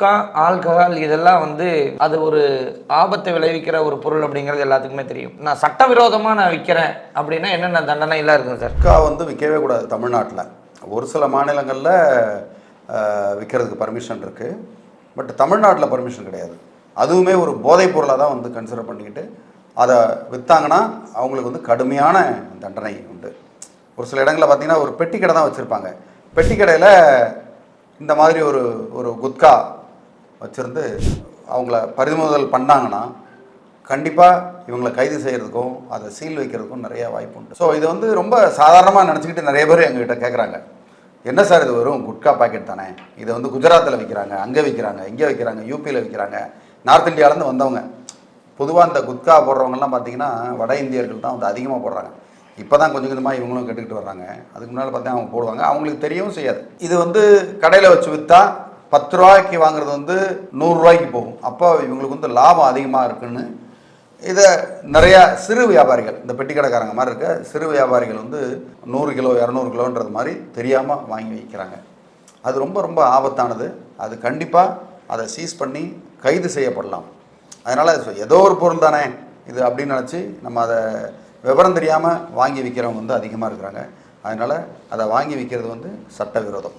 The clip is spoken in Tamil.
குட்கா, ஆல்கஹால் இதெல்லாம் வந்து அது ஒரு ஆபத்தை விளைவிக்கிற ஒரு பொருள் அப்படிங்கிறது எல்லாத்துக்குமே தெரியும். நான் சட்டவிரோதமாக நான் விற்கிறேன் அப்படின்னா என்னென்ன தண்டனைலாம் இருக்குங்க சார்? குட்கா வந்து விற்கவே கூடாது தமிழ்நாட்டில். ஒரு சில மாநிலங்களில் விற்கிறதுக்கு பர்மிஷன் இருக்குது. பட் தமிழ்நாட்டில் பர்மிஷன் கிடையாது. அதுவுமே ஒரு போதைப் பொருளாக தான் வந்து கன்சிடர் பண்ணிக்கிட்டு அதை விற்றாங்கன்னா அவங்களுக்கு வந்து கடுமையான தண்டனை உண்டு. ஒரு சில இடங்களில் பார்த்திங்கன்னா ஒரு பெட்டி கடை தான் வச்சுருப்பாங்க. பெட்டி கடையில் இந்த மாதிரி ஒரு ஒரு குட்கா வச்சுருந்து அவங்கள பறிமுதல் பண்ணாங்கன்னா கண்டிப்பாக இவங்களை கைது செய்கிறதுக்கும் அதை சீல் வைக்கிறதுக்கும் நிறையா வாய்ப்பு உண்டு. ஸோ இது வந்து ரொம்ப சாதாரணமாக நினச்சிக்கிட்டு நிறைய பேர் எங்ககிட்ட கேட்குறாங்க, என்ன சார் இது வெறும் குட்கா பாக்கெட் தானே, இதை வந்து குஜராத்தில் விற்கிறாங்க, அங்கே விற்கிறாங்க, இங்கே விற்கிறாங்க, யூபியில் விற்கிறாங்க, நார்த் இந்தியாவிலேருந்து வந்தவங்க. பொதுவாக இந்த குட்கா போடுறவங்கலாம் பார்த்திங்கன்னா வட இந்தியர்கள் தான் வந்து அதிகமாக போடுறாங்க. இப்போ தான் கொஞ்சம் கொஞ்சமாக இவங்களும் கெட்டுக்கிட்டு வர்றாங்க. அதுக்கு முன்னால் பார்த்தா அவங்க போடுவாங்க, அவங்களுக்கு தெரியவும் செய்யாது. இது வந்து கடையில் வச்சு விற்றா 10 ரூபாய்க்கு வாங்குறது வந்து 100 ரூபாய்க்கு போகும். அப்போ இவங்களுக்கு வந்து லாபம் அதிகமாக இருக்குன்னு இதை நிறையா சிறு வியாபாரிகள், இந்த பெட்டி கடைக்காரங்க மாதிரி இருக்க சிறு வியாபாரிகள் வந்து 100 கிலோ 200 கிலோன்றது மாதிரி தெரியாமல் வாங்கி வைக்கிறாங்க. அது ரொம்ப ரொம்ப ஆபத்தானது. அது கண்டிப்பாக அதை சீஸ் பண்ணி கைது செய்யப்படலாம். அதனால் ஏதோ ஒரு பொருள் தானே இது அப்படின்னு நினச்சி நம்ம அதை விவரம் தெரியாமல் வாங்கி விற்கிறவங்க வந்து அதிகமாக இருக்கிறாங்க. அதனால் அதை வாங்கி விற்கிறது வந்து சட்டவிரோதம்.